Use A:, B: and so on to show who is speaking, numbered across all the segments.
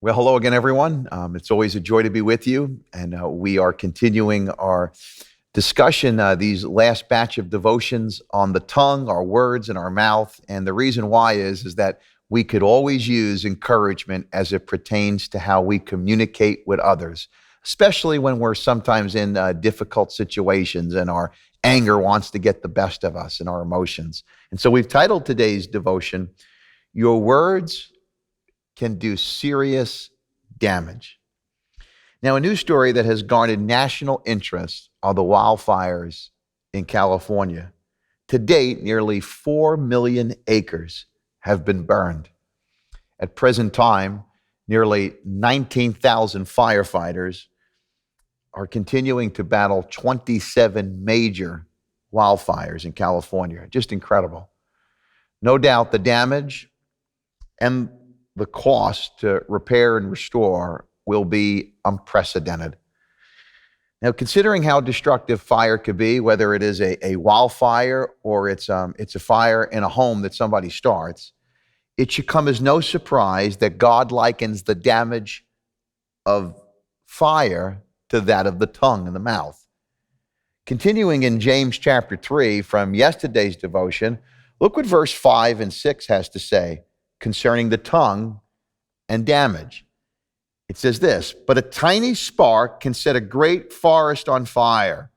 A: Well, hello again, everyone. It's always a joy to be with you. And we are continuing our discussion, these last batch of devotions on the tongue, our words, and our mouth. And the reason why is that we could always use encouragement as it pertains to how we communicate with others, especially when we're sometimes in difficult situations and our anger wants to get the best of us and our emotions. And so we've titled today's devotion, Your Words Can Do Serious Damage. Now, a news story that has garnered national interest are the wildfires in California. To date, nearly 4 million acres have been burned. At present time, nearly 19,000 firefighters are continuing to battle 27 major wildfires in California. Just incredible. No doubt the damage and the cost to repair and restore will be unprecedented. Now, considering how destructive fire could be, whether it is a wildfire or it's a fire in a home that somebody starts, it should come as no surprise that God likens the damage of fire to that of the tongue and the mouth. Continuing in James chapter 3 from yesterday's devotion, look what verse 5 and 6 has to say concerning the tongue and damage. It says this, but a tiny spark can set a great forest on fire.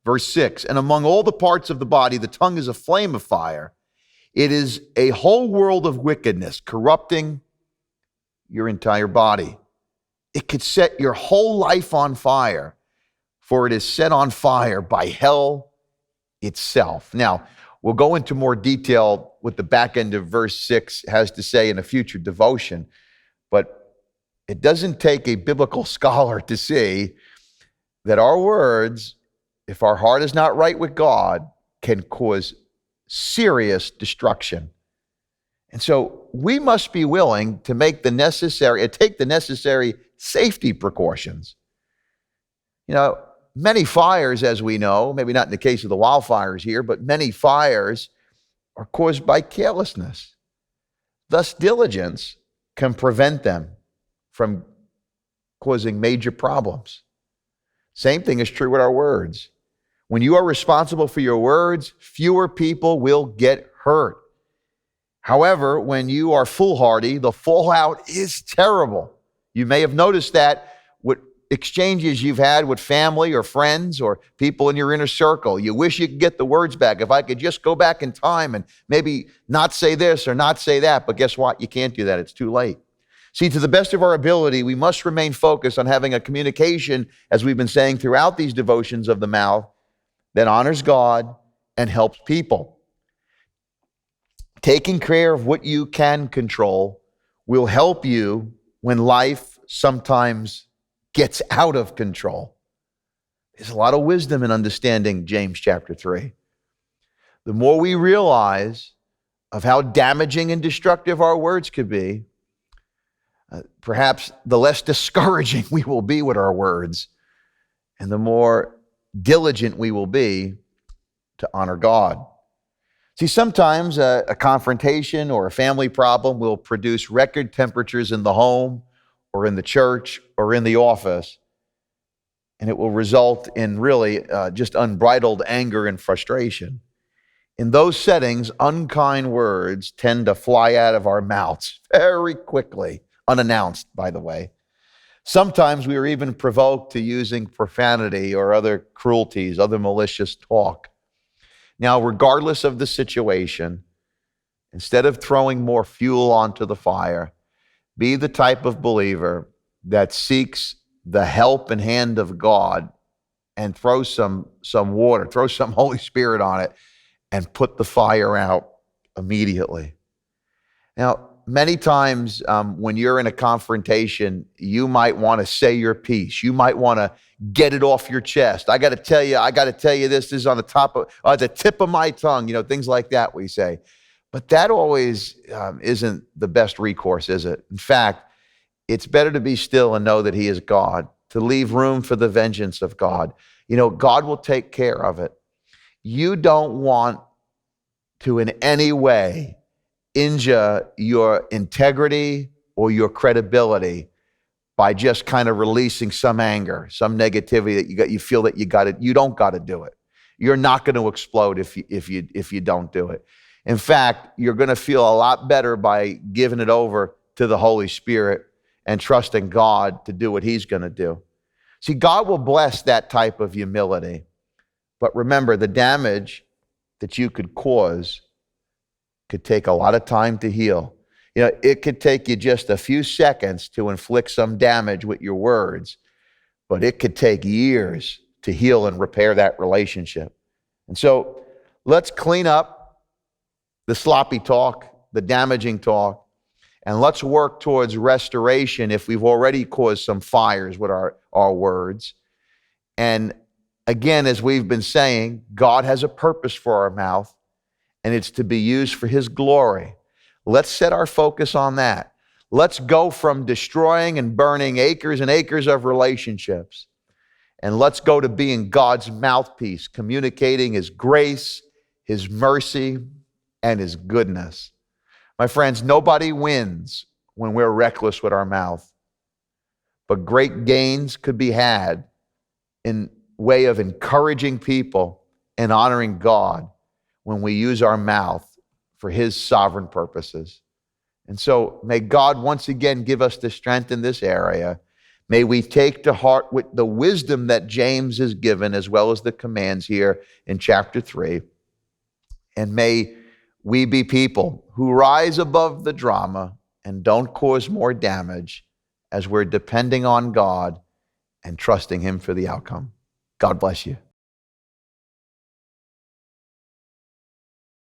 A: Verse 6, and among all the parts of the body, the tongue is a flame of fire. It is a whole world of wickedness, corrupting your entire body. It could set your whole life on fire, for it is set on fire by hell itself. Now, we'll go into more detail what the back end of verse 6 has to say in a future devotion, but it doesn't take a biblical scholar to see that our words, if our heart is not right with God, can cause serious destruction. And so we must be willing to take the necessary safety precautions. You know, many fires, as we know, maybe not in the case of the wildfires here, but many fires are caused by carelessness. Thus, diligence can prevent them from causing major problems. Same thing is true with our words. When you are responsible for your words, fewer people will get hurt. However, when you are foolhardy, the fallout is terrible. You may have noticed that with exchanges you've had with family or friends or people in your inner circle. You wish you could get the words back. If I could just go back in time and maybe not say this or not say that. But guess what? You can't do that. It's too late. See, to the best of our ability, we must remain focused on having a communication, as we've been saying throughout these devotions of the mouth, that honors God and helps people. Taking care of what you can control will help you when life sometimes gets out of control. There's a lot of wisdom in understanding James chapter 3. The more we realize of how damaging and destructive our words could be, perhaps the less discouraging we will be with our words, and the more diligent we will be to honor God. See, sometimes a confrontation or a family problem will produce record temperatures in the home or in the church or in the office, and it will result in really just unbridled anger and frustration. In those settings, unkind words tend to fly out of our mouths very quickly, unannounced, by the way. Sometimes we are even provoked to using profanity or other cruelties, other malicious talk. Now, regardless of the situation, instead of throwing more fuel onto the fire, be the type of believer that seeks the help and hand of God and throw some water, throw some Holy Spirit on it, and put the fire out immediately. Now, many times when you're in a confrontation, you might want to say your piece. You might want to get it off your chest. I got to tell you this is on the tip of my tongue, things like that we say. But that always isn't the best recourse, is it? In fact, it's better to be still and know that he is God, to leave room for the vengeance of God. God will take care of it. You don't want to in any way injure your integrity or your credibility by just kind of releasing some anger, some negativity that you feel that you don't got to do it. You're not going to explode if you don't do it. In fact, you're going to feel a lot better by giving it over to the Holy Spirit and trusting God to do what he's going to do. See, God will bless that type of humility. But remember, the damage that you could cause could take a lot of time to heal. You know, it could take you just a few seconds to inflict some damage with your words, but it could take years to heal and repair that relationship. And so let's clean up the sloppy talk, the damaging talk, and let's work towards restoration if we've already caused some fires with our words. And again, as we've been saying, God has a purpose for our mouth, and it's to be used for his glory. Let's set our focus on that. Let's go from destroying and burning acres and acres of relationships, and let's go to being God's mouthpiece, communicating his grace, his mercy, and his goodness. My friends, nobody wins when we're reckless with our mouth, but great gains could be had in way of encouraging people and honoring God when we use our mouth for his sovereign purposes. And so may God once again give us the strength in this area. May we take to heart with the wisdom that James has given, as well as the commands here in chapter 3. And may we be people who rise above the drama and don't cause more damage as we're depending on God and trusting him for the outcome. God bless you.